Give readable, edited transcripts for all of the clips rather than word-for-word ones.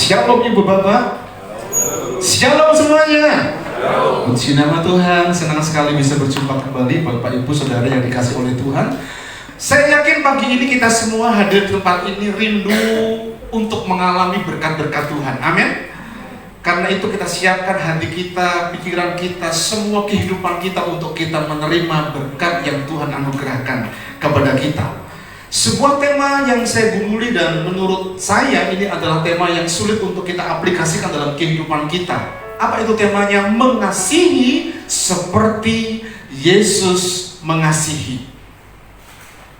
Shalom Ibu Bapak. Shalom semuanya. Puji nama Tuhan, senang sekali bisa berjumpa kembali Bapak Ibu Saudara yang dikasih oleh Tuhan. Saya yakin pagi ini kita semua hadir di tempat ini rindu untuk mengalami berkat-berkat Tuhan. Amin. Karena itu kita siapkan hati kita, pikiran kita, semua kehidupan kita untuk kita menerima berkat yang Tuhan anugerahkan kepada kita. Sebuah tema yang saya gumuli dan menurut saya ini adalah tema yang sulit untuk kita aplikasikan dalam kehidupan kita. Apa itu temanya? Mengasihi seperti Yesus mengasihi.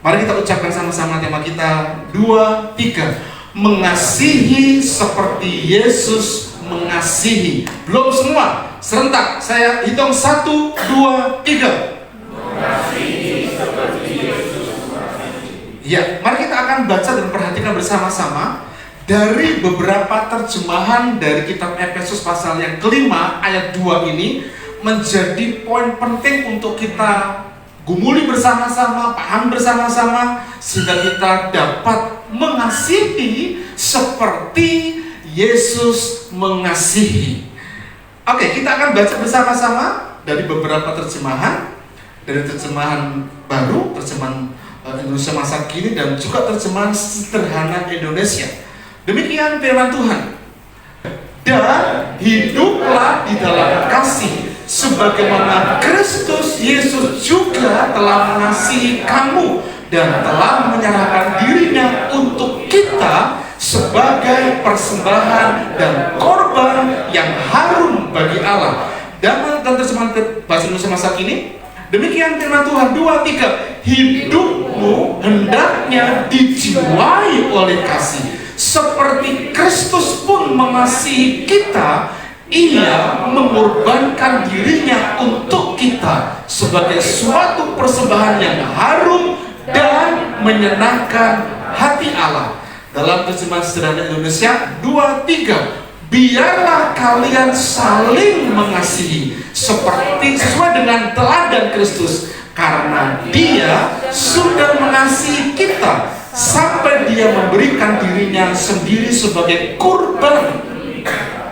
Mari kita ucapkan sama-sama tema kita. 2, 3. Mengasihi seperti Yesus mengasihi. Belum semua, serentak. Saya hitung 1, 2, 3. Mengasihi seperti Yesus mengasihi. Ya, mari kita akan baca dan perhatikan bersama-sama dari beberapa terjemahan dari kitab Efesus pasal yang kelima ayat 2 ini menjadi poin penting untuk kita gumuli bersama-sama, paham bersama-sama, sehingga kita dapat mengasihi seperti Yesus mengasihi. Oke, kita akan baca bersama-sama dari beberapa terjemahan, dari terjemahan baru, terjemahan Indonesia masa kini, dan juga terjemahan sederhana Indonesia. Demikian firman Tuhan. Dan hiduplah di dalam kasih, sebagaimana Kristus Yesus juga telah mengasihi kamu dan telah menyerahkan dirinya untuk kita sebagai persembahan dan korban yang harum bagi Allah. Dan terjemahan bahasa Indonesia masa kini, demikian firman Tuhan. 2, 3. Hidupmu hendaknya dijiwai oleh kasih, seperti Kristus pun mengasihi kita. Ia mengorbankan dirinya untuk kita sebagai suatu persembahan yang harum dan menyenangkan hati Allah. Dalam terjemahan sederhana Indonesia 2, 3. Biarlah kalian saling mengasihi seperti sesuai dengan teladan Kristus, karena Dia sudah mengasihi kita sampai Dia memberikan dirinya sendiri sebagai kurban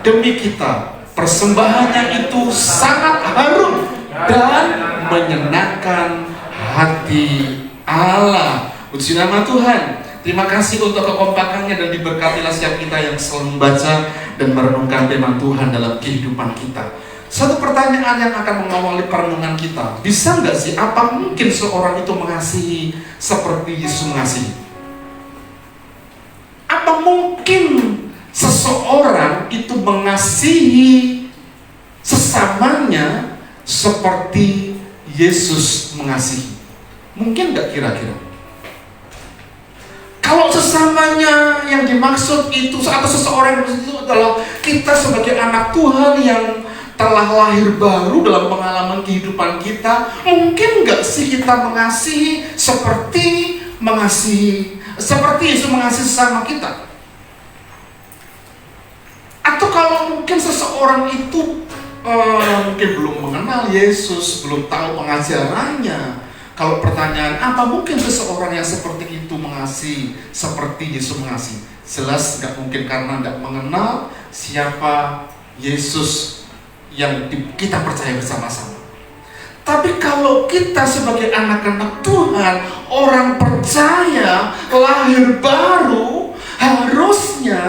demi kita. Persembahannya itu sangat harum dan menyenangkan hati Allah. Puji nama Tuhan. Terima kasih untuk kekompakannya dan diberkatilah setiap kita yang selalu membaca dan merenungkan firman Tuhan dalam kehidupan kita. Satu pertanyaan yang akan mengawali perenungan kita, bisa nggak sih, apa mungkin seorang itu mengasihi seperti Yesus mengasihi? Apa mungkin seseorang itu mengasihi sesamanya seperti Yesus mengasihi? Mungkin nggak kira-kira? Kalau sesamanya yang dimaksud itu atau seseorang itu adalah kita sebagai anak Tuhan yang telah lahir baru dalam pengalaman kehidupan kita, mungkin nggak sih kita mengasihi seperti Yesus mengasihi sesama kita? Atau kalau mungkin seseorang itu mungkin belum mengenal Yesus, belum tahu pengajarannya, kalau pertanyaan apa mungkin seseorang yang seperti itu mengasihi seperti Yesus mengasihi? Jelas nggak mungkin, karena nggak mengenal siapa Yesus yang kita percaya bersama-sama. Tapi kalau kita sebagai anak-anak Tuhan, orang percaya, lahir baru, harusnya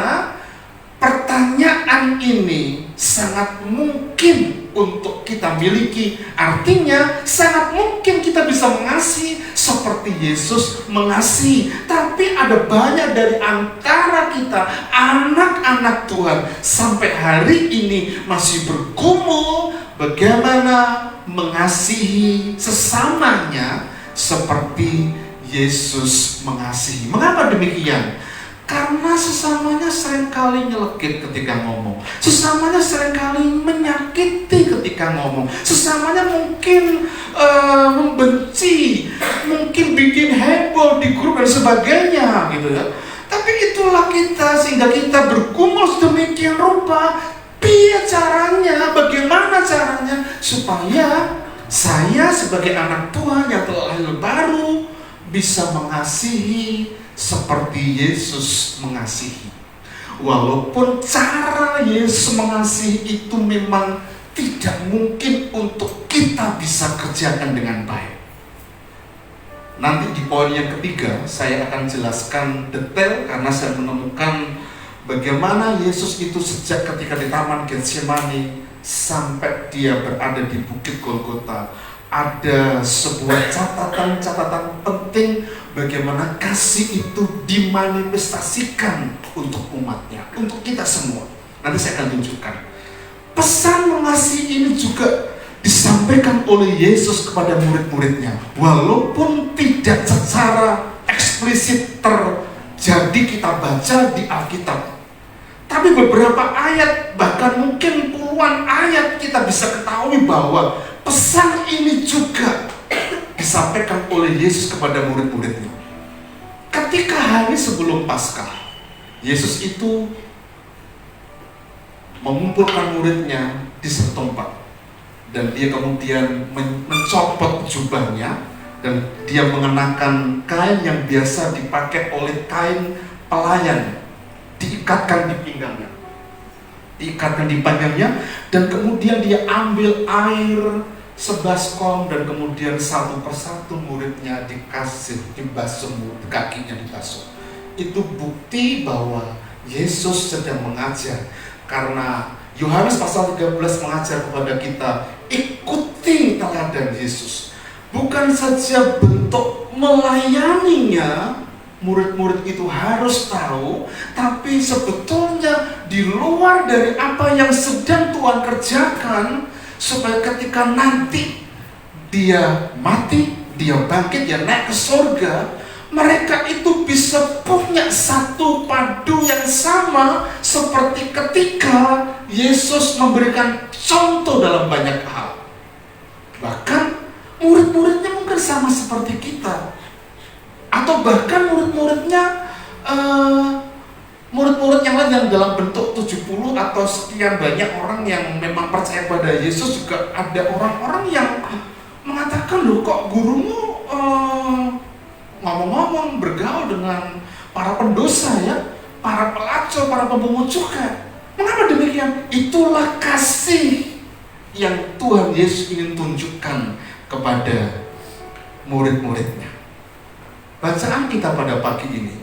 pertanyaan ini sangat mungkin untuk kita miliki. Artinya sangat mungkin kita bisa mengasihi seperti Yesus mengasihi. Tapi ada banyak dari antara kita, anak-anak Tuhan, sampai hari ini masih bergumul bagaimana mengasihi sesamanya seperti Yesus mengasihi. Mengapa demikian? Karena sesamanya seringkali nyelekit ketika ngomong, sesamanya seringkali menyakiti ketika ngomong, sesamanya mungkin membenci, mungkin bikin heboh di grup dan sebagainya, gitu ya. Tapi itulah kita, sehingga kita bergumul sedemikian rupa. Bagaimana caranya supaya saya sebagai anak Tuhan yang telah lahir baru bisa mengasihi seperti Yesus mengasihi. walaupun cara Yesus mengasihi itu memang tidak mungkin untuk kita bisa kerjakan dengan baik. Nanti di poin yang ketiga saya akan jelaskan detail, karena saya menemukan bagaimana Yesus itu sejak ketika di Taman Getsemani sampai dia berada di Bukit Golgota, ada sebuah catatan-catatan penting bagaimana kasih itu dimanifestasikan untuk umatnya, untuk kita semua. Nanti saya akan tunjukkan. Pesan mengasihi ini juga disampaikan oleh Yesus kepada murid-muridnya, walaupun tidak secara eksplisit terjadi kita baca di Alkitab, tapi beberapa ayat, bahkan mungkin puluhan ayat, kita bisa ketahui bahwa pesan ini juga disampaikan oleh Yesus kepada murid-muridnya. Ketika hari sebelum Paskah, Yesus itu mengumpulkan muridnya di satu tempat, dan dia kemudian mencopot jubahnya, dan dia mengenakan kain yang biasa dipakai oleh kain pelayan, diikatkan di pinggangnya, dan kemudian dia ambil air sebaskom, dan kemudian satu persatu muridnya dikasih dibasuh, kakinya dibasuh. Itu bukti bahwa Yesus sedang mengajar, karena Yohanes pasal 13 mengajar kepada kita, ikuti teladan Yesus. Bukan saja bentuk melayaninya, murid-murid itu harus tahu, tapi sebetulnya di luar dari apa yang sedang Tuhan kerjakan, supaya ketika nanti dia mati, dia bangkit, dia naik ke surga, mereka itu bisa punya satu padu yang sama seperti ketika Yesus memberikan contoh dalam banyak hal. Bahkan murid-muridnya mungkin sama seperti kita, atau bahkan murid-muridnya murid-murid yang lain yang dalam bentuk 70 atau sekian banyak orang yang memang percaya pada Yesus. Juga ada orang-orang yang mengatakan, loh kok gurumu ngomong-ngomong bergaul dengan para pendosa ya, para pelacur, para pemungut cukai. Mengapa demikian? Itulah kasih yang Tuhan Yesus ingin tunjukkan kepada murid-muridnya. Bacaan kita pada pagi ini,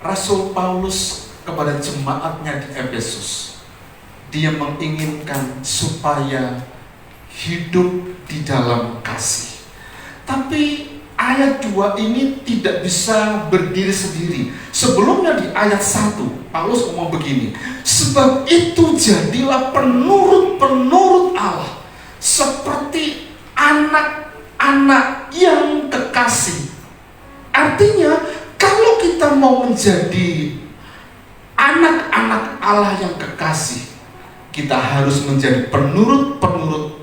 Rasul Paulus kepada jemaatnya di Efesus, dia menginginkan supaya hidup di dalam kasih. Tapi ayat 2 ini tidak bisa berdiri sendiri. Sebelumnya di ayat 1, Paulus ngomong begini, sebab itu jadilah penurut-penurut Allah, seperti anak-anak yang kekasih. Artinya, kalau kita mau menjadi anak-anak Allah yang kekasih, kita harus menjadi penurut-penurut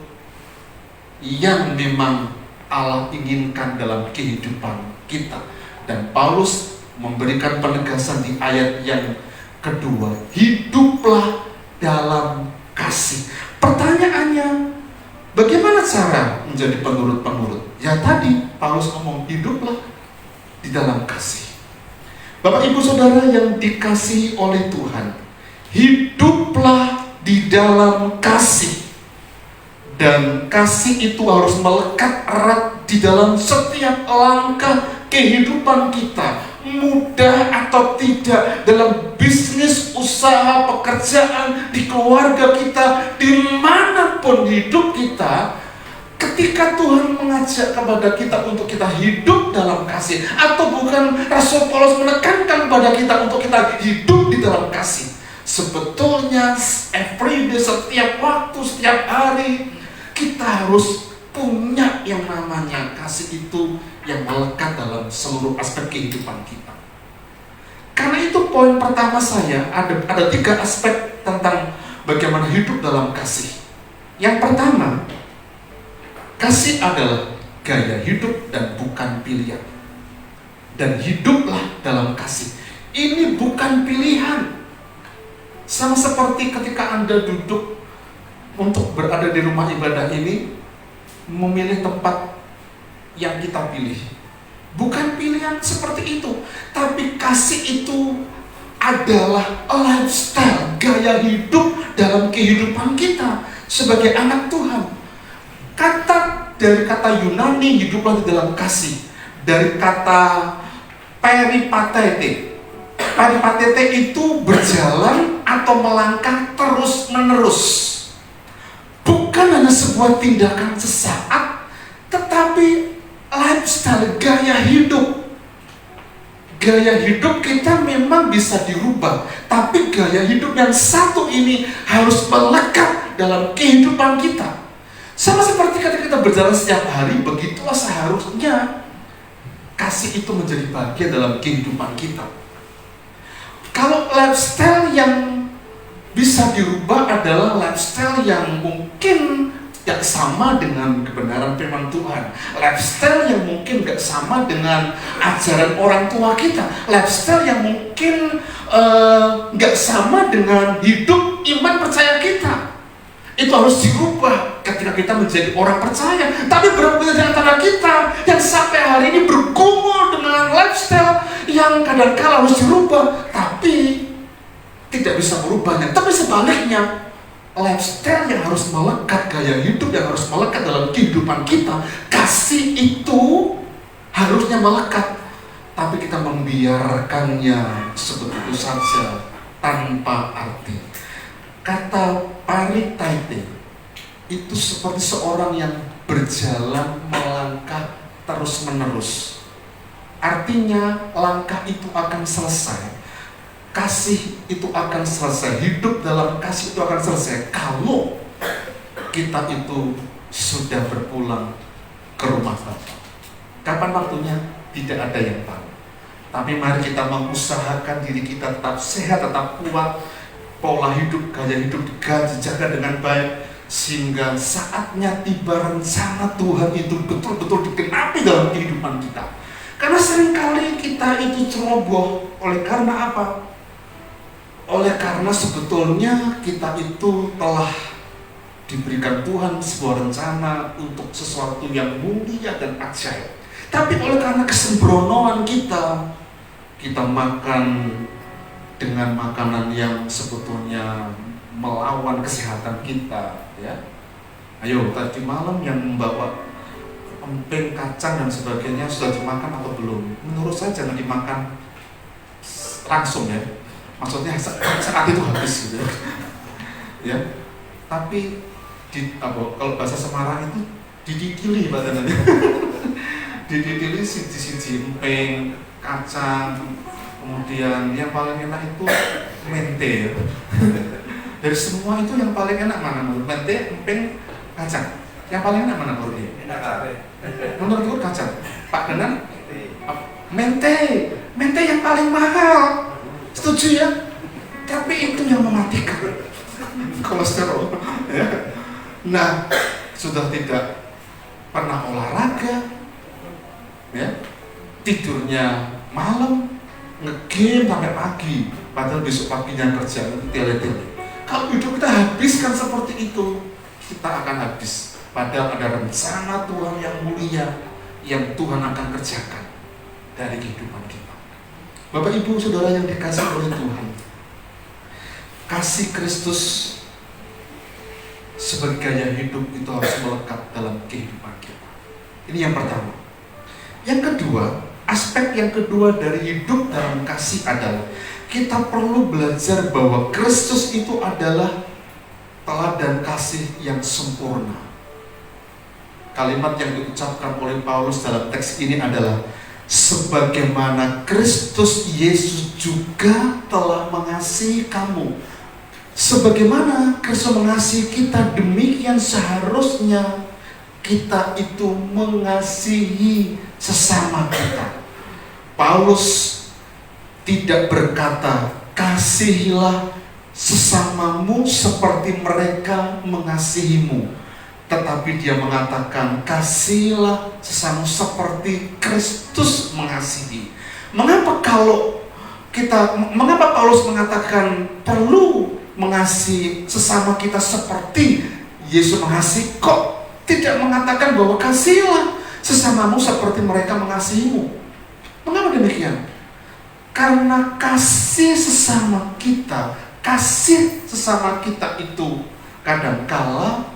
yang memang Allah inginkan dalam kehidupan kita. Dan Paulus memberikan penegasan di ayat yang kedua, hiduplah dalam kasih. Pertanyaannya, bagaimana cara menjadi penurut-penurut? Ya tadi Paulus ngomong, hiduplah di dalam kasih. Bapak Ibu Saudara yang dikasihi oleh Tuhan, hiduplah di dalam kasih. Dan kasih itu harus melekat erat di dalam setiap langkah kehidupan kita, mudah atau tidak, dalam bisnis, usaha, pekerjaan, di keluarga kita, dimanapun hidup kita. Ketika Tuhan mengajak kepada kita untuk kita hidup dalam kasih, atau bukan Rasul Paulus menekankan kepada kita untuk kita hidup di dalam kasih, sebetulnya everyday, setiap waktu, setiap hari, kita harus punya yang namanya kasih itu yang melekat dalam seluruh aspek kehidupan kita. Karena itu poin pertama saya, ada 3 aspek tentang bagaimana hidup dalam kasih. Yang pertama, kasih adalah gaya hidup dan bukan pilihan. Dan hiduplah dalam kasih. Ini bukan pilihan. Sama seperti ketika Anda duduk untuk berada di rumah ibadah ini, memilih tempat yang kita pilih. Bukan pilihan seperti itu. Tapi kasih itu adalah lifestyle, gaya hidup dalam kehidupan kita sebagai anak Tuhan. Dari kata Yunani, hiduplah di dalam kasih. Dari kata peripatete. Peripatete itu berjalan atau melangkah terus menerus. Bukan hanya sebuah tindakan sesaat, tetapi lifestyle, gaya hidup. Gaya hidup kita memang bisa dirubah, tapi gaya hidup yang satu ini harus melekat dalam kehidupan kita. Sama seperti ketika kita berjalan setiap hari, begitulah seharusnya kasih itu menjadi bagian dalam kehidupan kita. Kalau lifestyle yang bisa dirubah adalah lifestyle yang mungkin gak sama dengan kebenaran firman Tuhan, lifestyle yang mungkin gak sama dengan ajaran orang tua kita, lifestyle yang mungkin gak sama dengan hidup iman percaya kita. Itu harus dirubah ketika kita menjadi orang percaya. Tapi berapa banyak di antara kita yang sampai hari ini bergumul dengan lifestyle yang kadang-kala harus dirubah, tapi tidak bisa merubahnya. Tapi sebaliknya, lifestyle yang harus melekat, gaya hidup yang harus melekat dalam kehidupan kita, kasih itu harusnya melekat, tapi kita membiarkannya sebegitu saja tanpa arti. Kata paritaite itu seperti seorang yang berjalan melangkah terus menerus. Artinya langkah itu akan selesai, kasih itu akan selesai, hidup dalam kasih itu akan selesai kalau kita itu sudah berpulang ke rumah Bapa. Kapan waktunya? Tidak ada yang tahu. Tapi mari kita mengusahakan diri kita tetap sehat, tetap kuat, pola hidup, gaya hidup dijaga dengan baik, sehingga saatnya tiba rencana Tuhan itu betul-betul digenapi dalam kehidupan kita. Karena seringkali kita itu ceroboh. Oleh karena apa? Oleh karena sebetulnya kita itu telah diberikan Tuhan sebuah rencana untuk sesuatu yang mulia dan ajaib. Tapi oleh karena kesembronoan kita makan dengan makanan yang sebetulnya melawan kesehatan kita, ya. Ayo, tadi malam yang membawa emping, kacang dan sebagainya sudah dimakan atau belum? Menurut saya jangan dimakan langsung, ya. Maksudnya saat itu habis gitu, ya. Tapi kalau bahasa Semarang itu dididili badannya. Dididili siji-siji emping, kacang. Kemudian yang paling enak itu mente. Dari semua itu yang paling enak mana menurut mente, emping, kacang? Yang paling enak mana menurut dia? Menurut gue kacang. Pak Denan? Mente yang paling mahal. Setuju ya? Tapi itu yang mematikan kolesterol. Nah, sudah tidak pernah olahraga, ya, tidurnya malam, nge-game sampai pagi, padahal besok paginya kerja itu tele-tele. Kalau hidup kita habiskan seperti itu, kita akan habis. Padahal ada rencana Tuhan yang mulia yang Tuhan akan kerjakan dari kehidupan kita. Bapak Ibu Saudara yang dikasihi oleh Tuhan, kasih Kristus sebagai gaya hidup itu harus melekat dalam kehidupan kita. Ini yang pertama. Yang kedua, aspek yang kedua dari hidup dalam kasih adalah kita perlu belajar bahwa Kristus itu adalah teladan kasih yang sempurna. Kalimat yang diucapkan oleh Paulus dalam teks ini adalah sebagaimana Kristus Yesus juga telah mengasihi kamu. Sebagaimana Kristus mengasihi kita, demikian seharusnya kita itu mengasihi sesama kita. Paulus tidak berkata, kasihilah sesamamu seperti mereka mengasihimu. Tetapi dia mengatakan, kasihilah sesamamu seperti Kristus mengasihi. Mengapa Paulus mengatakan perlu mengasihi sesama kita seperti Yesus mengasihi? Kok tidak mengatakan bahwa kasihilah sesamamu seperti mereka mengasihimu? Mengapa demikian? Karena kasih sesama kita itu kadangkala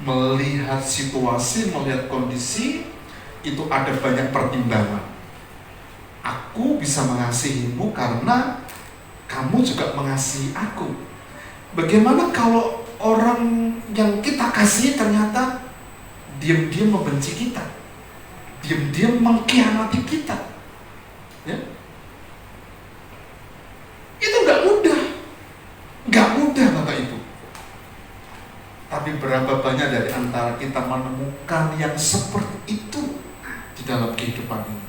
melihat situasi, melihat kondisi, itu ada banyak pertimbangan. Aku bisa mengasihimu karena kamu juga mengasihi aku. Bagaimana kalau orang yang kita kasih ternyata diam-diam membenci kita, diam-diam mengkhianati kita? Ya? Itu nggak mudah Bapak Ibu. Tapi berapa banyak dari antara kita menemukan yang seperti itu di dalam kehidupan ini?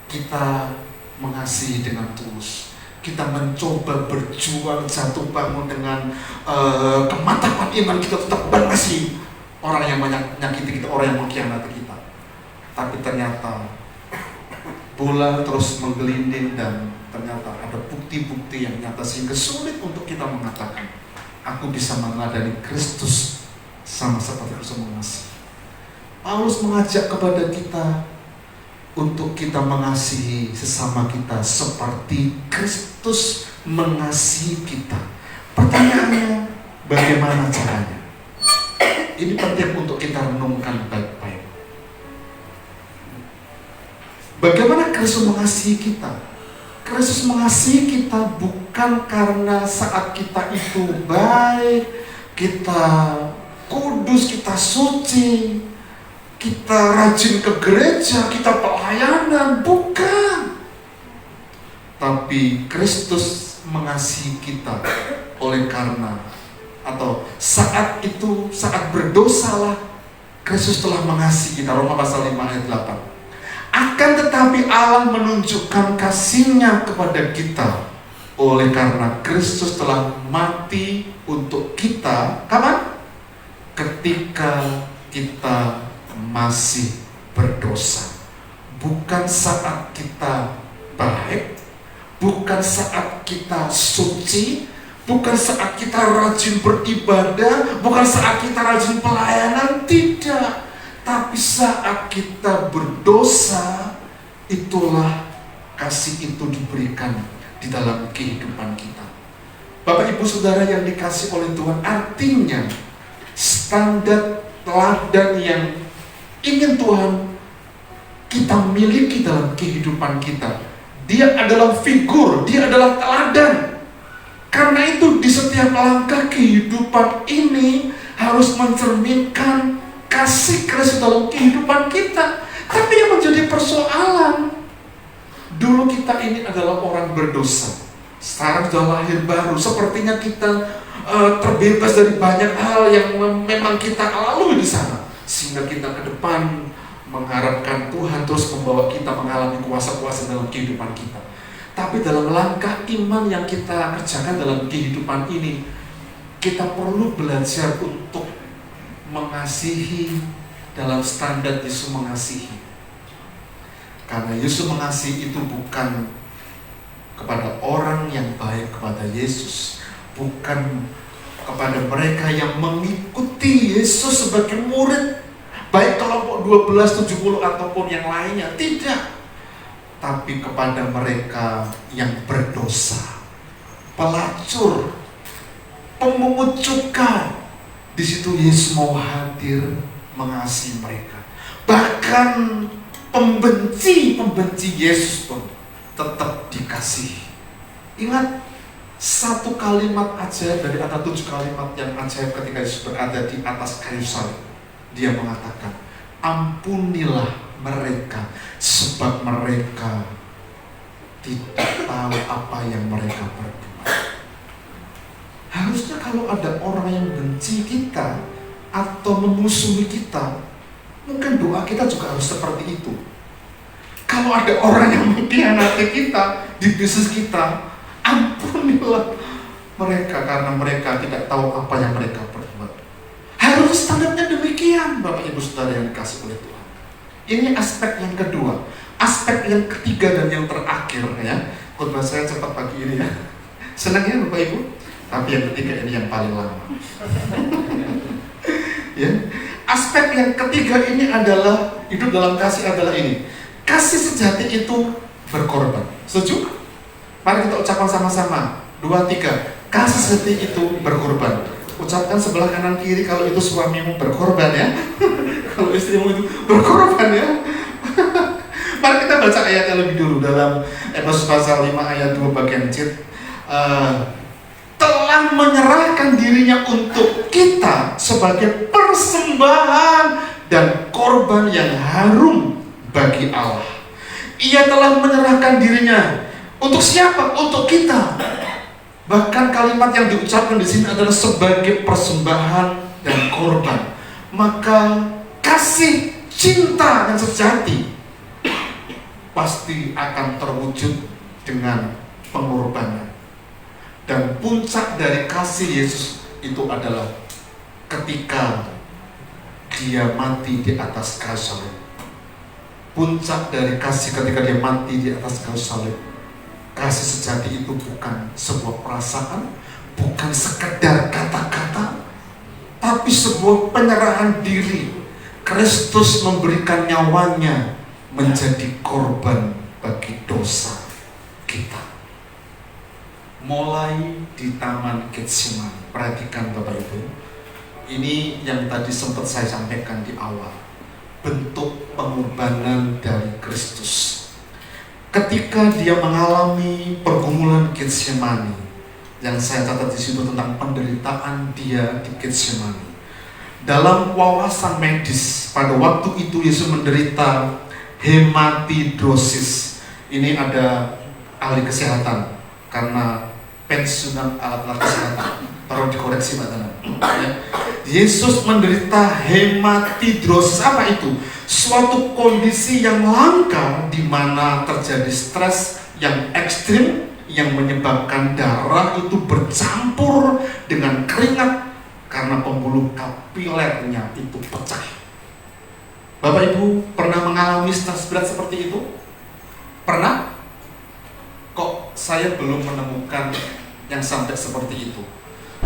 Kita mengasihi dengan tulus, kita mencoba berjuang jatuh bangun dengan kemantapan iman, kita tetap mengasihi orang yang menyakiti kita, orang yang mengkhianati kita. Tapi ternyata bola terus menggelinding dan ternyata ada bukti-bukti yang nyata sehingga sulit untuk kita mengatakan aku bisa meneladani Kristus sama seperti Kristus mengasihi. Paulus mengajak kepada kita untuk kita mengasihi sesama kita seperti Kristus mengasihi kita. Pertanyaannya, bagaimana caranya? Ini penting untuk kita renungkan baik-baik. Bagaimana Kristus mengasihi kita? Kristus mengasihi kita bukan karena saat kita itu baik, kita kudus, kita suci, kita rajin ke gereja, kita pelayanan, bukan. Tapi Kristus mengasihi kita oleh karena, atau saat itu, saat berdosalah, Kristus telah mengasihi kita. Roma pasal 5 ayat 8. Akan tetapi Allah menunjukkan kasih-Nya kepada kita oleh karena Kristus telah mati untuk kita. Kapan? Ketika kita masih berdosa. Bukan saat kita baik, bukan saat kita suci, bukan saat kita rajin beribadah, bukan saat kita rajin pelayanan, tidak. Tapi saat kita berdosa, itulah kasih itu diberikan di dalam kehidupan kita. Bapak Ibu Saudara yang dikasih oleh Tuhan, artinya standar teladan yang ingin Tuhan kita miliki dalam kehidupan kita, dia adalah figur, dia adalah teladan. Karena itu di setiap langkah kehidupan ini harus mencerminkan kasih Kristus dalam kehidupan kita. Tapi yang menjadi persoalan, dulu kita ini adalah orang berdosa, sekarang sudah lahir baru. Sepertinya kita terbebas dari banyak hal yang memang kita lalui di sana, sehingga kita ke depan mengharapkan Tuhan terus membawa kita mengalami kuasa-kuasa dalam kehidupan kita. Tapi dalam langkah iman yang kita kerjakan dalam kehidupan ini, kita perlu belajar untuk mengasihi dalam standar Yesus mengasihi. Karena Yesus mengasihi itu bukan kepada orang yang baik kepada Yesus, bukan kepada mereka yang mengikuti Yesus sebagai murid, baik kelompok 12, 70 ataupun yang lainnya, tidak. Tapi kepada mereka yang berdosa, pelacur, pemungut cukai. Di situ Yesus mau hadir mengasihi mereka. Bahkan pembenci Yesus pun tetap dikasihi. Ingat satu kalimat ajaib dari antara 7 kalimat yang ajaib ketika Yesus berada di atas kayu salib. Dia mengatakan, ampunilah mereka sebab mereka tidak tahu apa yang mereka berbuat. Harusnya kalau ada orang yang benci kita atau memusuhi kita, mungkin doa kita juga harus seperti itu. Kalau ada orang yang mengkhianati kita di bisnis kita, ampunilah mereka karena mereka tidak tahu apa yang mereka perbuat. Harus standarnya demikian, Bapak Ibu Saudara yang dikasih oleh Tuhan. Ini aspek yang kedua. Aspek yang ketiga dan yang terakhir, ya. Khotbah saya cepat pagi ini, ya. Senang ya Bapak Ibu? Tapi yang ketiga ini yang paling lama. Ya. Aspek yang ketiga ini adalah hidup dalam kasih adalah ini. Kasih sejati itu berkorban. Setuju? Mari kita ucapkan sama-sama. 2, 3. Kasih sejati itu berkorban. Ucapkan sebelah kanan kiri kalau itu suamimu berkorban ya. Kalau istrimu itu berkorban ya. Mari kita baca ayatnya lebih dulu dalam Efesus pasal 5 ayat 2 bagian C. Telah menyerahkan dirinya untuk kita sebagai persembahan dan korban yang harum bagi Allah. Ia telah menyerahkan dirinya untuk siapa? Untuk kita. Bahkan kalimat yang diucapkan di sini adalah sebagai persembahan dan korban. Maka kasih cinta yang sejati pasti akan terwujud dengan pengorbanan. Dan puncak dari kasih Yesus itu adalah ketika dia mati di atas kayu salib. Puncak dari kasih ketika dia mati di atas kayu salib. Kasih sejati itu bukan sebuah perasaan, bukan sekedar kata-kata, tapi sebuah penyerahan diri. Kristus memberikan nyawanya menjadi korban bagi dosa kita. Mulai di Taman Getsemani. Perhatikan Bapak Ibu, ini yang tadi sempat saya sampaikan di awal, bentuk pengorbanan dari Kristus. Ketika dia mengalami pergumulan Getsemani, yang saya catat di situ tentang penderitaan dia di Getsemani. Dalam wawasan medis, pada waktu itu Yesus menderita hematidrosis. Ini ada ahli kesehatan, karena pensiunan alat-alat kesehatan, perlu dikoreksi Pak Tana. Yesus menderita hematidrosis. Apa itu? Suatu kondisi yang langka di mana terjadi stres yang ekstrim yang menyebabkan darah itu bercampur dengan keringat karena pembuluh kapilernya itu pecah. Bapak Ibu pernah mengalami stres berat seperti itu? Pernah? Kok saya belum menemukan yang sampai seperti itu?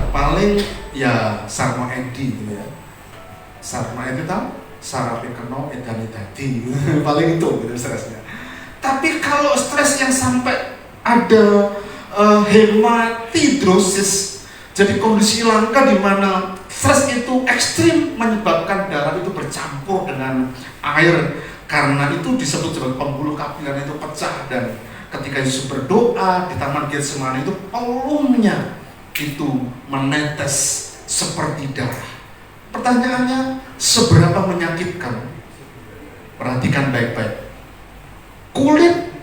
Paling ya Sarmo Edi gitu ya. Sarmo Edi tahu? Sarape keno edane dadi. Paling itu gitu stresnya. Tapi kalau stres yang sampai ada hematidrosis, jadi kondisi langka di mana stres itu ekstrim menyebabkan darah itu bercampur dengan air, karena itu disebut sebagai pembuluh kapiler itu pecah. Dan ketika Yesus berdoa di Taman Getsemani itu peluhnya itu menetes seperti darah. Pertanyaannya, seberapa menyakitkan? Perhatikan baik-baik. Kulit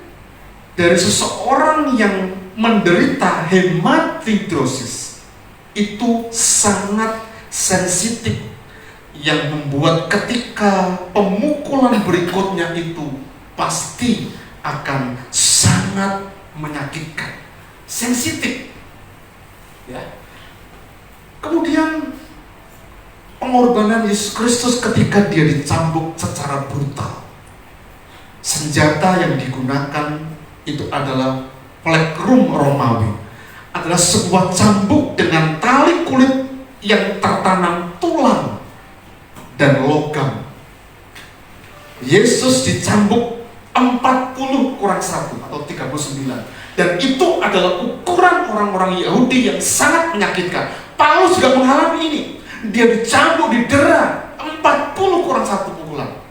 dari seseorang yang menderita hematidrosis itu sangat sensitif, yang membuat ketika pemukulan berikutnya itu pasti akan sangat menyakitkan, sensitif. Ya. Kemudian pengorbanan Yesus Kristus ketika dia dicambuk secara brutal. Senjata yang digunakan itu adalah plekrum Romawi, adalah sebuah cambuk dengan tali kulit yang tertanam tulang dan logam. Yesus dicambuk 40 kurang 1 atau 39, dan itu adalah ukuran orang-orang Yahudi yang sangat menyakitkan. Paulus juga mengalami ini. Dia dicambuk, didera 40 kurang 1 pukulan.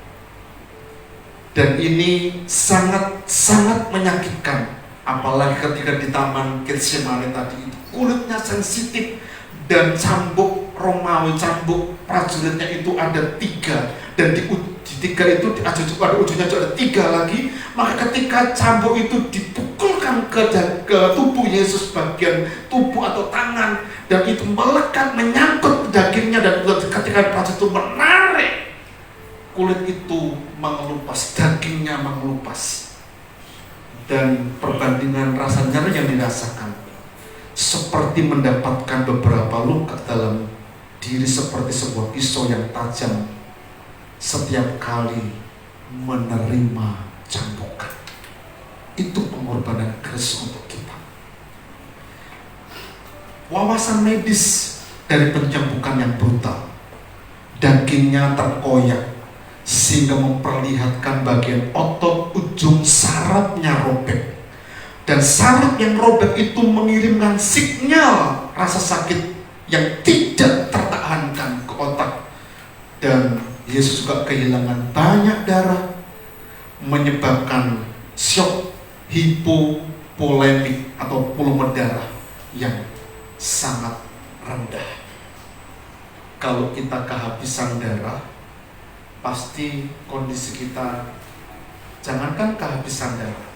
Dan ini sangat-sangat menyakitkan. Apalagi ketika di Taman Getsemani tadi itu kulitnya sensitif, dan cambuk Romawi, cambuk prajuritnya itu ada 3, dan di 3 itu ada ujungnya ada 3 lagi. Maka ketika cambuk itu dipukulkan ke tubuh Yesus, bagian tubuh atau tangan, dan itu melekat menyangkut dagingnya, dan ketika prajurit itu menarik, kulit itu mengelupas, dagingnya mengelupas, dan perbandingan rasa nyeri yang dirasakan seperti mendapatkan beberapa luka dalam diri, seperti sebuah pisau yang tajam setiap kali menerima cambukan. Itu pengorbanan Kristus untuk kita. Wawasan medis dari pencambukan yang brutal, dagingnya terkoyak sehingga memperlihatkan bagian otot ujung sarafnya robek, Dan saraf yang robek itu mengirimkan sinyal rasa sakit yang tidak tertahankan ke otak. Dan Yesus juga kehilangan banyak darah, menyebabkan shock hipovolemik atau volume darah yang sangat rendah. Kalau kita kehabisan darah, pasti kondisi kita, jangankan kehabisan darah,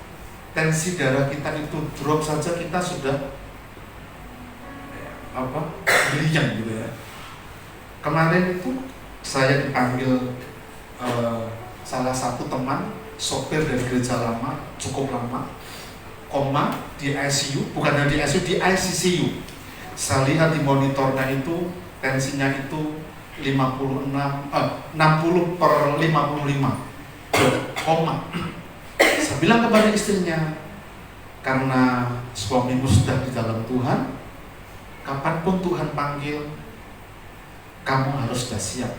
tensi darah kita itu drop saja kita sudah belian gitu ya. Kemarin itu saya dipanggil salah satu teman sopir dari gereja lama, cukup lama, koma di ICU, bukan hanya di ICU, di ICCU. Saya lihat di monitornya itu tensinya itu 60/55, koma. Saya bilang kepada istrinya, karena suamimu sudah di dalam Tuhan, kapanpun Tuhan panggil, kamu harus sudah siap.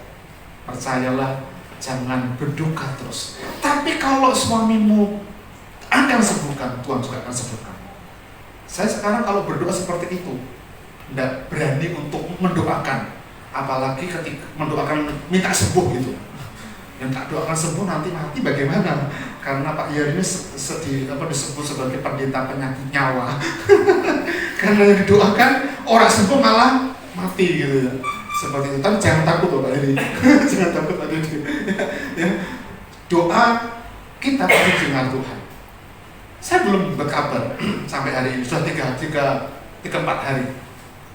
Percayalah, jangan berduka terus. Tapi kalau suamimu akan sembuhkan, Tuhan juga akan sembuhkan. Saya sekarang kalau berdoa seperti itu, tidak berani untuk mendoakan, apalagi ketika mendoakan minta sembuh gitu. Yang tak doakan sembuh nanti mati bagaimana? Karena Pak Yari ini disebut sebagai pendeta penyakit nyawa. Karena yang didoakan orang sembuh malah mati gitu ya. Seperti itu. Tapi jangan takut loh Pak Yari. Jangan takut Pak Yari. Ya. Doa kita pasti dengar Tuhan. Saya belum berkabar sampai hari ini, sudah 3-4 hari.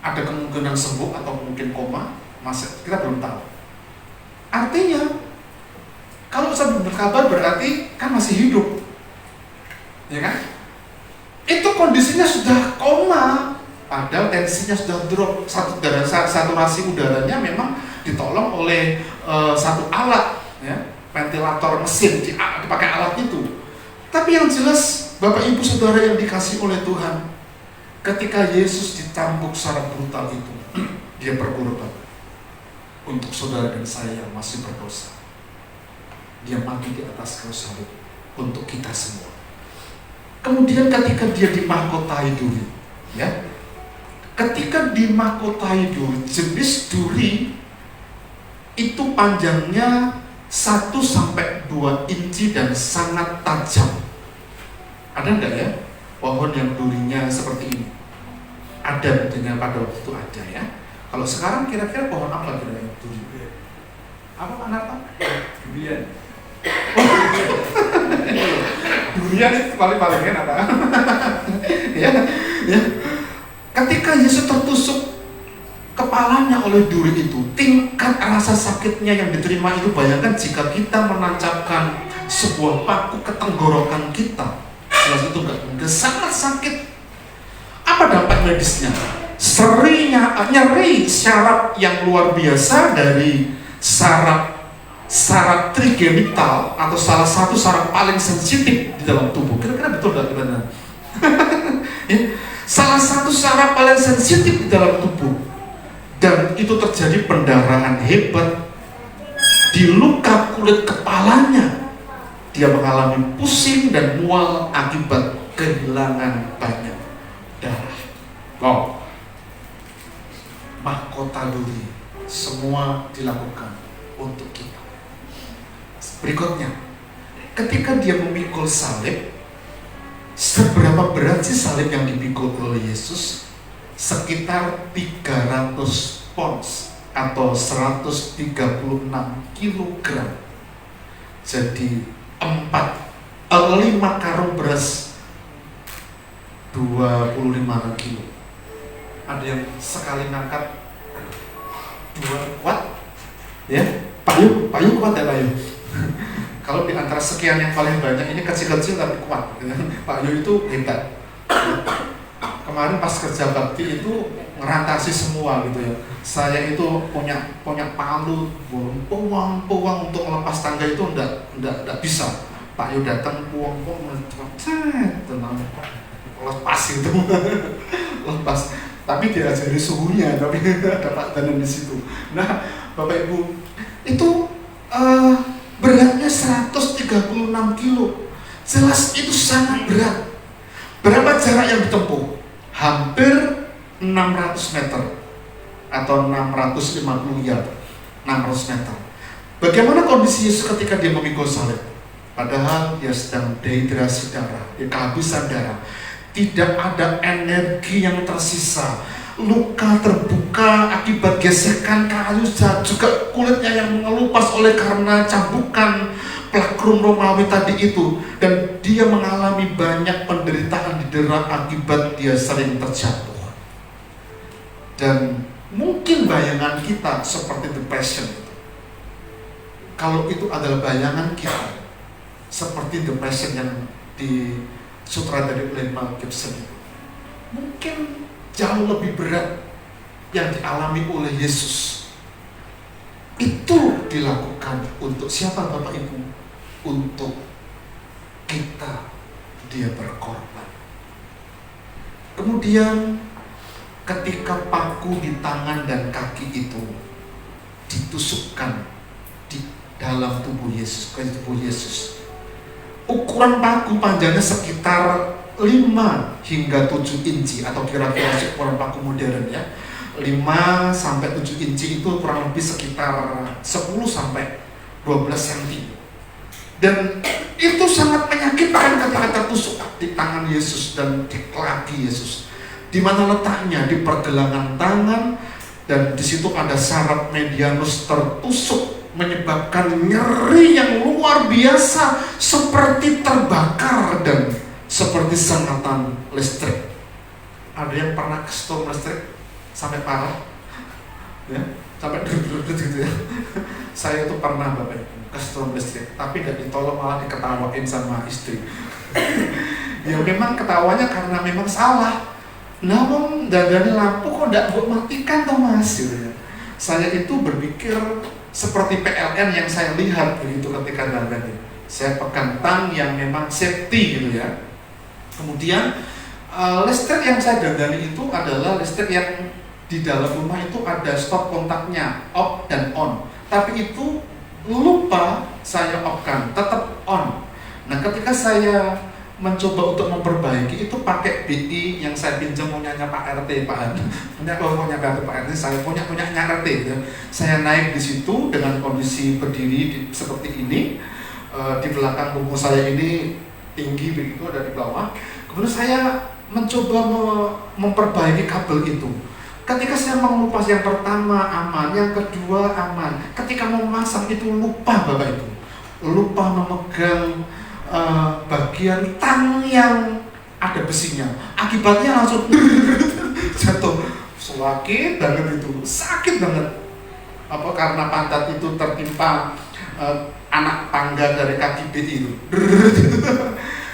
Ada kemungkinan sembuh atau mungkin koma, masih kita belum tahu. Artinya, kalau saya belum berkabar berarti kan masih hidup, ya kan? Itu kondisinya sudah koma, padahal tensinya sudah drop, saturasi udaranya memang ditolong oleh satu alat, ya, ventilator mesin dipakai alat itu. Tapi yang jelas, Bapak Ibu Saudara yang dikasih oleh Tuhan, ketika Yesus dicambuk secara brutal itu, dia berkorban untuk saudara dan saya yang masih berdosa. Dia mati di atas kayu salib untuk kita semua. Kemudian ketika dia dimahkotai duri, ya, ketika dimahkotai duri, jenis duri itu panjangnya 1-2 inci dan sangat tajam. Ada enggak ya pohon yang durinya seperti ini? Ada dengan pada waktu itu ada ya. Kalau sekarang kira-kira pohon apa kira-kira yang duri? Apa Pak Narto? Durian. Durian itu paling-palingan apa? ya. Ketika Yesus tertusuk kepalanya oleh duri itu, tingkat rasa sakitnya yang diterima itu, bayangkan jika kita menancapkan sebuah paku ke tenggorokan kita, jelas itu enggak sangat sakit. Apa dampak medisnya? Nyeri syaraf yang luar biasa dari saraf trigenital atau salah satu saraf paling sensitif di dalam tubuh. Kira-kira betul nggak gimana? Ya, salah satu saraf paling sensitif di dalam tubuh, dan itu terjadi pendarahan hebat di luka kulit kepalanya. Dia mengalami pusing dan mual akibat kehilangan banyak darah. Wow. Mahkota duri semua dilakukan untuk kita. Berikutnya, ketika dia memikul salib, seberapa berat sih salib yang dipikul oleh Yesus? Sekitar 300 pounds atau 136 kilogram. Jadi 5 karung beras 25 kilo. Ada yang sekali ngangkat 2 kuat, ya. Payu kuat ya Payu. Kalau di antara sekian yang paling banyak ini kecil-kecil tapi kuat. Payu itu hebat. Kemarin pas kerja bakti itu ngerantasi semua gitu ya. Saya itu punya palu, puang untuk melepas tangga itu enggak bisa. Pak Yu datang puang tenang lepas itu lepas, tapi diajari suhunya, tapi ada Pak Danan di situ. Nah, Bapak Ibu, itu beratnya 136 kilo. Jelas itu sangat berat. Berapa jarak yang ditempuh? Hampir 600 meter atau 650 yard, 600 meter. Bagaimana kondisi Yesus ketika dia memikul salib? Padahal dia sedang dehidrasi darah, dia kehabisan darah, tidak ada energi yang tersisa, luka terbuka akibat gesekan kayu, juga kulitnya yang mengelupas oleh karena cambukan plakrum Romawi tadi itu, dan dia mengalami banyak penderitaan didera akibat dia sering terjatuh. Dan mungkin bayangan kita seperti The Passion itu. Kalau itu adalah bayangan kita seperti The Passion yang disutradari oleh Mel Gibson itu, mungkin jauh lebih berat yang dialami oleh Yesus. Itu dilakukan untuk siapa Bapak Ibu? Untuk kita dia berkorban. Kemudian ketika paku di tangan dan kaki itu ditusukkan di dalam tubuh Yesus, ke tubuh Yesus. Ukuran paku panjangnya sekitar 5 hingga 7 inci atau kira-kira ukuran paku modern ya. 5 sampai 7 inci itu kurang lebih sekitar 10 sampai 12 cm. Dan itu sangat menyakitkan ketika tertusuk di tangan Yesus dan di kaki Yesus. Di mana letaknya? Di pergelangan tangan, dan di situ ada saraf medianus tertusuk, menyebabkan nyeri yang luar biasa seperti terbakar dan seperti sengatan listrik. Ada yang pernah kesetrum listrik sampai parah? Ya, sampai duduk gitu ya. Saya tuh pernah Bapak Ibu kesetrum listrik, tapi gak ditolong, malah diketawain sama istri. Ya memang ketawanya karena memang salah. Namun dadanya lampu kok gak buat matikan toh Mas? Gitu ya. Saya itu berpikir seperti PLN yang saya lihat begitu ketika dadanya. Saya pegang tang yang memang safety gitu ya. Kemudian listrik yang saya dandani itu adalah listrik yang di dalam rumah itu ada stop kontaknya, off dan on. Tapi itu lupa saya off-kan, tetap on. Nah ketika saya mencoba untuk memperbaiki itu pakai BI yang saya pinjam punyanya Pak RT, Pak punya Pak RT, saya punya RT gitu. Saya naik di situ dengan kondisi berdiri seperti ini, di belakang punggung saya ini tinggi begitu, ada di bawah. Kemudian saya mencoba memperbaiki kabel itu. Ketika saya mengupas yang pertama aman, yang kedua aman. Ketika mau masang itu lupa Bapak Ibu, lupa memegang bagian tang yang ada besinya. Akibatnya langsung jatuh. Sakit banget itu, sakit banget. Apa karena pantat itu tertimpa anak tangga dari kaki BI itu.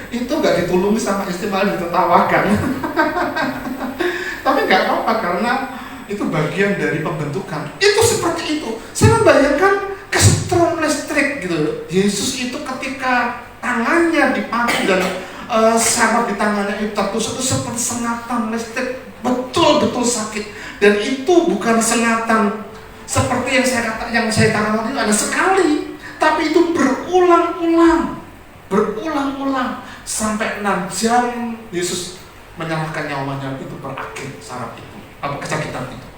Itu gak ditulungi sama istri, malah ditertawakan. Tapi gak apa-apa karena itu bagian dari pembentukan. Itu seperti itu. Saya membayangkan kesetrum listrik gitu. Yesus itu ketika tangannya dipakai dan saraf di tangannya itu tertusuk, itu seperti sengatan listrik, betul-betul sakit. Dan itu bukan sengatan seperti yang saya katakan itu ada sekali, tapi itu berulang-ulang sampai 6 jam Yesus menyalahkan nyawanya, itu berakhir saraf itu, apa kesakitan itu.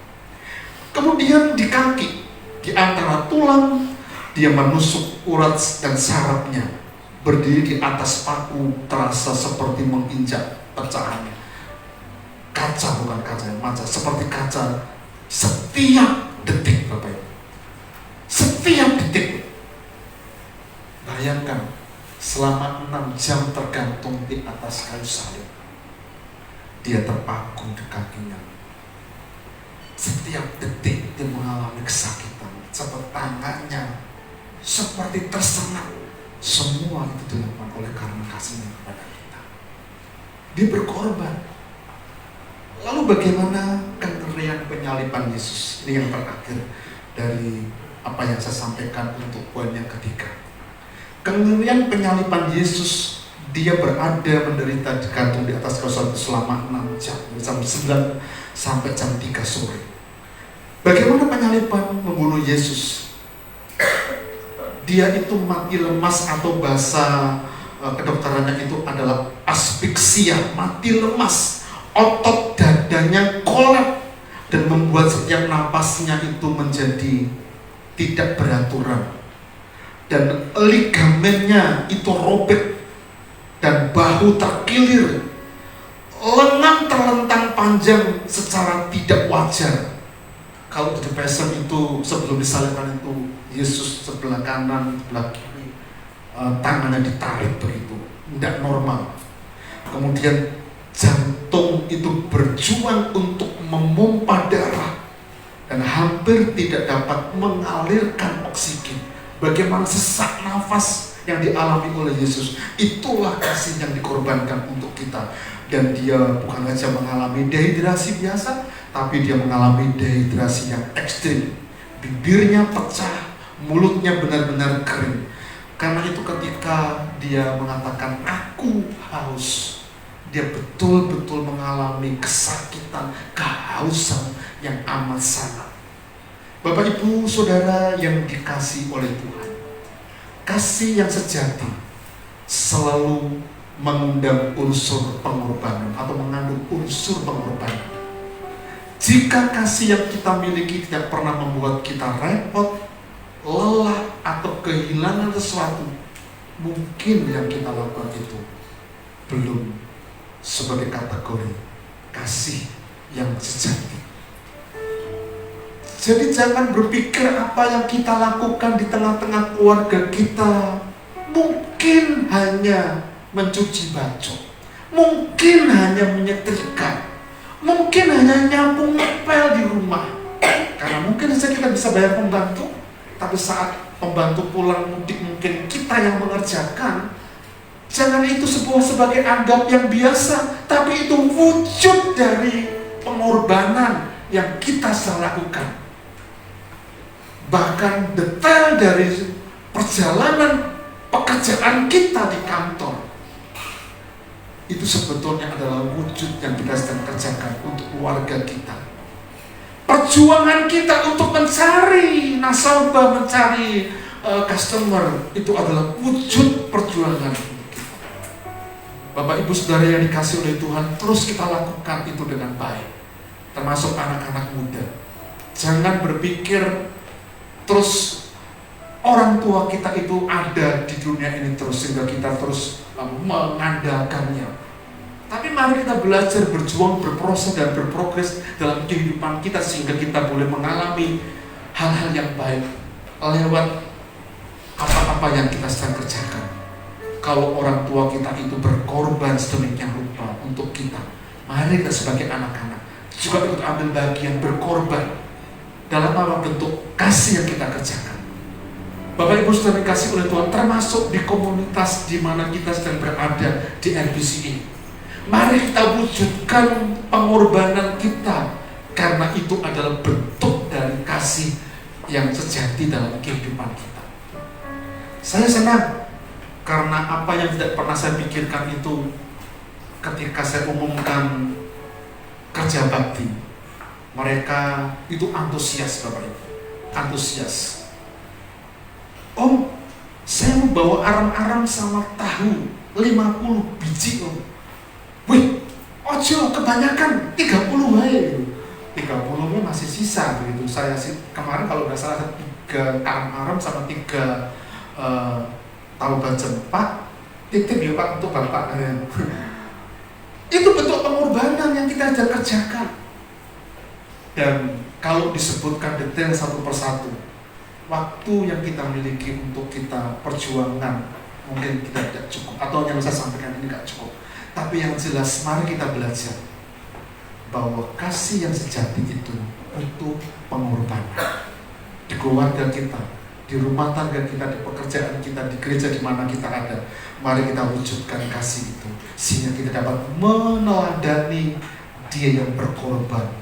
Kemudian di kaki, di antara tulang, dia menusuk urat dan sarafnya. Berdiri di atas paku terasa seperti menginjak pecahannya. Kaca, bukan kaca yang maca, seperti kaca setiap detik Bapak Ibu. Setiap detik. Bayangkan selama 6 jam tergantung di atas kayu salib. Dia terpaku di kakinya. Setiap detik dia mengalami kesakitan, seperti tangannya seperti tersengat. Semua itu dilakukan oleh karena kasihnya kepada kita. Dia berkorban. Lalu bagaimana kengerian penyaliban Yesus? Ini yang terakhir dari apa yang saya sampaikan untuk poin yang ketiga. Kengerian penyaliban Yesus, dia berada menderita digantung di atas kayu salib selama 6 jam, jam 9 sampai jam 3 sore. Bagaimana penyaliban membunuh Yesus? Dia itu mati lemas, atau bahasa kedokterannya itu adalah asfiksia, mati lemas, otot dadanya kolap dan membuat setiap napasnya itu menjadi tidak beraturan, dan ligamennya itu robek dan bahu terkilir, lengan terlentang panjang secara tidak wajar. Kalau di The Passion itu sebelum disalibkan itu Yesus sebelah kanan, sebelah kiri, tangannya ditarik begitu, tidak normal. Kemudian jantung itu berjuang untuk memompa darah dan hampir tidak dapat mengalirkan oksigen. Bagaimana sesak nafas yang dialami oleh Yesus, itulah kasih yang dikorbankan untuk kita. Dan dia bukan saja mengalami dehidrasi biasa, tapi dia mengalami dehidrasi yang ekstrim. Bibirnya pecah, mulutnya benar-benar kering. Karena itu ketika dia mengatakan aku haus, dia betul-betul mengalami kesakitan, kehausan yang amat sangat. Bapak Ibu Saudara yang dikasihi oleh Tuhan, kasih yang sejati selalu mengundang unsur pengorbanan atau mengandung unsur pengorbanan. Jika kasih yang kita miliki tidak pernah membuat kita repot, lelah, atau kehilangan sesuatu, mungkin yang kita lakukan itu belum sebagai kategori kasih yang sejati. Jadi jangan berpikir apa yang kita lakukan di tengah-tengah keluarga kita mungkin hanya mencuci baju, mungkin hanya menyetrika, mungkin hanya nyapu ngepel di rumah. Karena mungkin saja kita bisa bayar pembantu, tapi saat pembantu pulang mudik mungkin kita yang mengerjakan. Jangan itu sebagai anggap yang biasa, tapi itu wujud dari pengorbanan yang kita sedang lakukan. Bahkan detail dari perjalanan pekerjaan kita di kantor, itu sebetulnya adalah wujud yang kita sedang kerjakan untuk keluarga kita. Perjuangan kita untuk mencari nasabah, mencari customer, itu adalah wujud perjuangan kita. Bapak Ibu Saudara yang dikasihi oleh Tuhan, terus kita lakukan itu dengan baik. Termasuk anak-anak muda. Jangan berpikir terus orang tua kita itu ada di dunia ini terus sehingga kita terus mengandalkannya. Tapi mari kita belajar berjuang, berproses dan berprogres dalam kehidupan kita sehingga kita boleh mengalami hal-hal yang baik lewat apa-apa yang kita sedang kerjakan. Kalau orang tua kita itu berkorban sedemikian rupa untuk kita, mari kita sebagai anak-anak juga ikut ambil bagian berkorban dalam apa bentuk kasih yang kita kerjakan. Bapak Ibu Saudara dikasihi oleh Tuhan, termasuk di komunitas di mana kita sedang berada di RBCI. Mari kita wujudkan pengorbanan kita, karena itu adalah bentuk dari kasih yang sejati dalam kehidupan kita. Saya senang karena apa yang tidak pernah saya pikirkan itu ketika saya umumkan kerja bakti. Mereka itu antusias, Bapak Ibu, antusias. Om, saya mau bawa aram-aram sama tahu 50 biji om. Wih, ojo kebanyakan 30 aja. 30-nya masih sisa begitu. Saya sih kemarin kalau nggak salah 3 aram-aram sama 3 tahu bacem. Pak, titip ya Pak untuk Bapak. Itu bentuk pengorbanan yang kita sedang kerjakan. Dan kalau disebutkan detail satu persatu, waktu yang kita miliki untuk kita perjuangan mungkin kita tidak cukup, atau yang saya sampaikan ini tidak cukup. Tapi yang jelas, mari kita belajar bahwa kasih yang sejati itu butuh pengorbanan. Di keluarga kita, di rumah tangga kita, di pekerjaan kita, di gereja di mana kita ada, mari kita wujudkan kasih itu sehingga kita dapat meneladani Dia yang berkorban.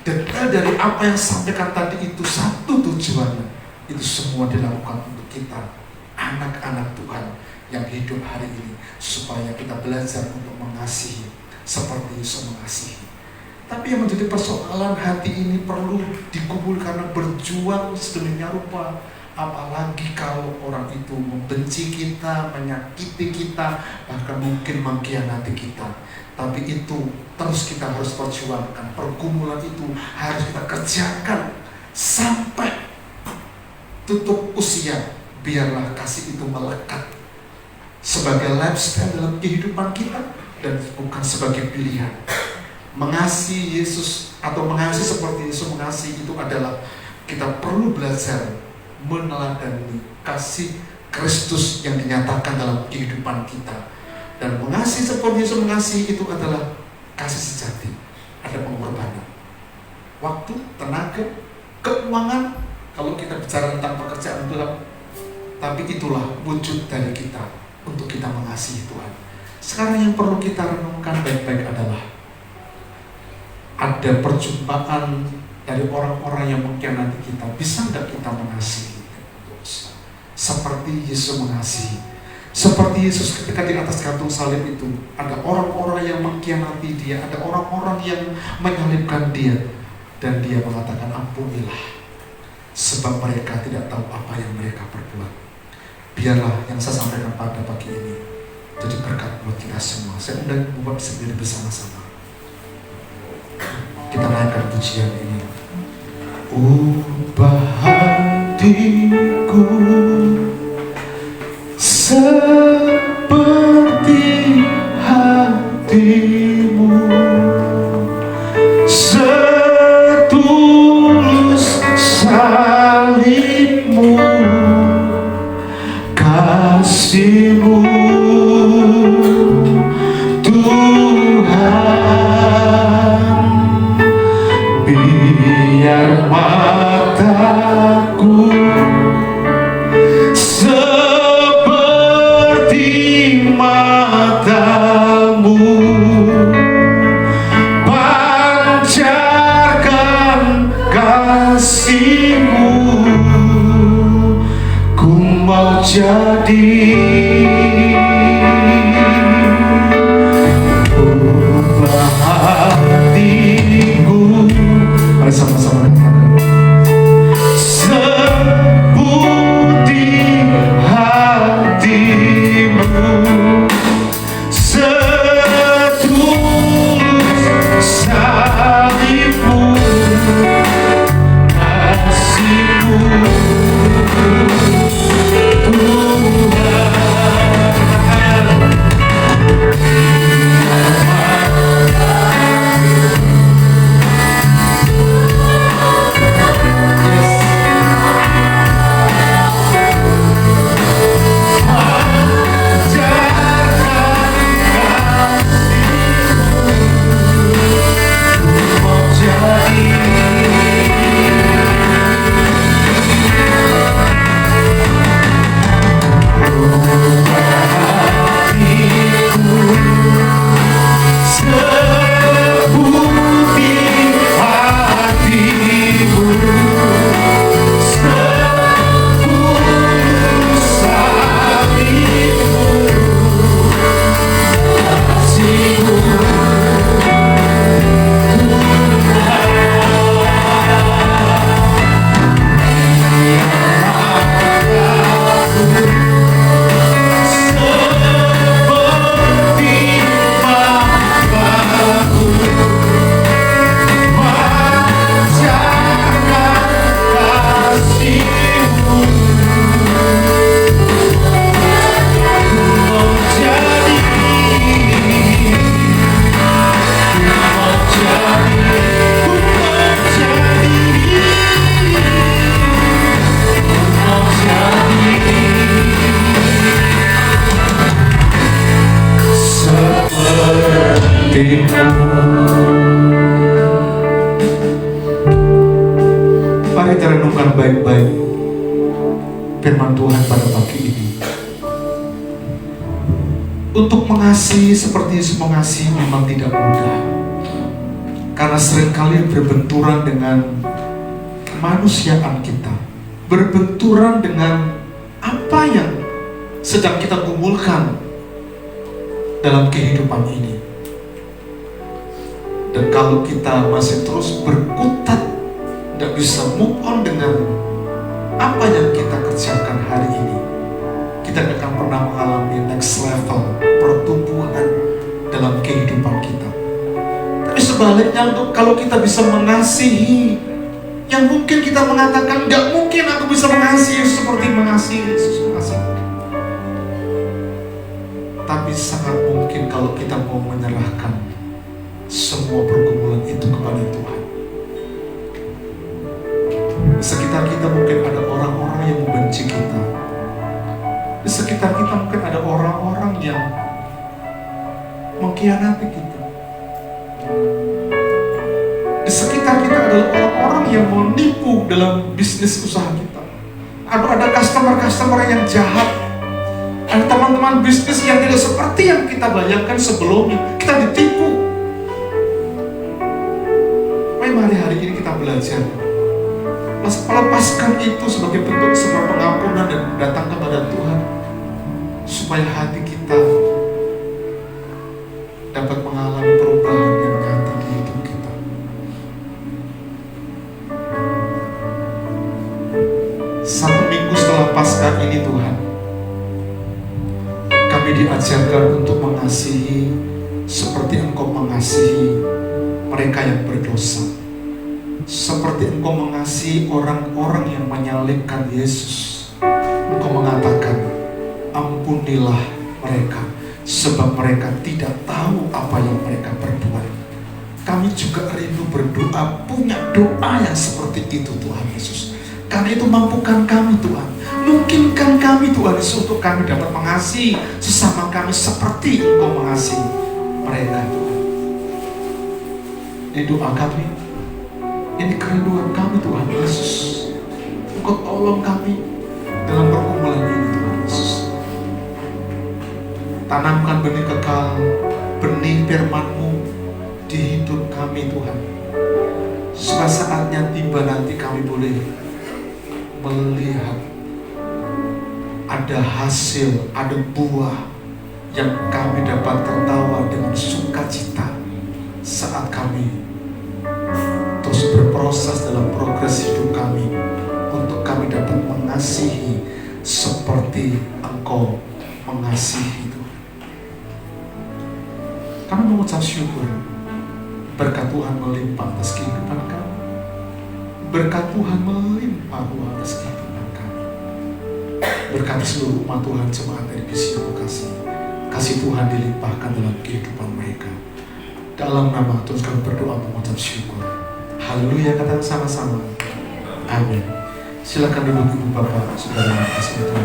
Detail dari apa yang sampaikan tadi itu satu tujuannya, itu semua dilakukan untuk kita, anak-anak Tuhan yang hidup hari ini, supaya kita belajar untuk mengasihi seperti Yesus mengasihi. Tapi yang menjadi persoalan, hati ini perlu dikubur karena berjuang sedemikian rupa, Apalagi kalau orang itu membenci kita, menyakiti kita, bahkan mungkin mengkhianati kita. Tapi itu terus kita harus perjuangkan. Pergumulan itu harus kita kerjakan sampai tutup usia. Biarlah kasih itu melekat sebagai lifestyle dalam kehidupan kita dan bukan sebagai pilihan. Mengasihi Yesus atau mengasihi seperti Yesus mengasihi itu adalah kita perlu belajar meneladani kasih Kristus yang dinyatakan dalam kehidupan kita. Dan mengasihi seperti Yesus mengasihi itu adalah kasih sejati. Ada pengorbanan waktu, tenaga, keuangan. Kalau kita bicara tentang pekerjaan Tuhan, tapi itulah wujud dari kita untuk kita mengasihi Tuhan. Sekarang yang perlu kita renungkan baik-baik adalah ada perjumpaan dari orang-orang yang mengkhianati kita. Bisa nggak kita mengasihi seperti Yesus mengasihi? Seperti Yesus ketika di atas gantung salib itu, ada orang-orang yang mengkhianati dia, ada orang-orang yang menyalibkan dia, dan dia mengatakan ampunilah, sebab mereka tidak tahu apa yang mereka perbuat. Biarlah yang saya sampaikan pada pagi ini jadi berkat buat kita semua. Saya undang Bapak sendiri bersama-sama. Kita naikkan pujian ini. Ubah hatiku seperti hatimu, setulus salibmu, kasihmu Tuhan. Biar mataku seperti matamu, pancarkan kasihmu. Ku mau jadi ubah hatiku. Mari sama-sama seperti hatimu, setulus salibmu, kasihmu Mari kita renungkan baik-baik firman Tuhan pada pagi ini. Untuk mengasihi seperti Yesus mengasihi memang tidak mudah, karena seringkali berbenturan dengan kemanusiaan kita, berbenturan dengan apa yang sedang kita gumulkan dalam kehidupan ini. Dan kalau kita masih terus berkutat, tidak bisa move on dengan apa yang kita kerjakan hari ini, kita akan pernah mengalami next level pertumbuhan dalam kehidupan kita. Tapi sebaliknya, kalau kita bisa mengasihi, yang mungkin kita mengatakan, gak mungkin aku bisa mengasihi seperti mengasihi Yesus mengasihi. Tapi sangat mungkin kalau kita mau menyerahkan semua pergumulan itu kepada Tuhan. Di sekitar kita mungkin ada orang-orang yang membenci kita. Di sekitar kita mungkin ada orang-orang yang mengkhianati kita. Di sekitar kita adalah orang-orang yang menipu dalam bisnis usaha kita. Ada customer-customer yang jahat. Ada teman-teman bisnis yang tidak seperti yang kita bayangkan sebelumnya. Kita ditipu. Mari hari ini kita belajar melepaskan itu sebagai bentuk sebuah pengampunan dan datang kepada Tuhan, supaya hati kita dapat mengalami perubahan yang nyata di hidup kita. Satu minggu setelah Paskah ini Tuhan, kami diajarkan untuk mengasihi seperti Engkau mengasihi mereka yang berdosa, seperti Engkau mengasihi orang-orang yang menyalibkan Yesus. Engkau mengatakan, ampunilah mereka, sebab mereka tidak tahu apa yang mereka perbuat. Kami juga rindu berdoa, punya doa yang seperti itu Tuhan Yesus. Karena itu mampukan kami Tuhan, mungkinkan kami Tuhan Yesus untuk kami dapat mengasihi sesama kami seperti Engkau mengasihi mereka Tuhan. Ini doa kami, ini kerinduan kami Tuhan Yesus. Engkau tolong kami dalam pergumulan ini Tuhan Yesus. Tanamkan benih kekal, benih firman-Mu di hidup kami Tuhan. Supaya saatnya tiba nanti kami boleh melihat ada hasil, ada buah yang kami dapat tertawa dengan sukacita saat kami terus berproses dalam progres hidup kami, untuk kami dapat mengasihi seperti Engkau mengasihi itu. Kami mengucap syukur, berkat Tuhan melimpah atas kehidupan kami, berkat Tuhan melimpah atas kehidupan kami. Berkati seluruh umat Tuhan jemaat dari Visio Bekasi, kasih Tuhan dilimpahkan dalam kehidupan mereka. Dalam nama Tuhan kami berdoa mengucap syukur. Haleluya, katakan sama-sama. Amin. Silakan duduk ibu bapak, saudara, kasih Tuhan.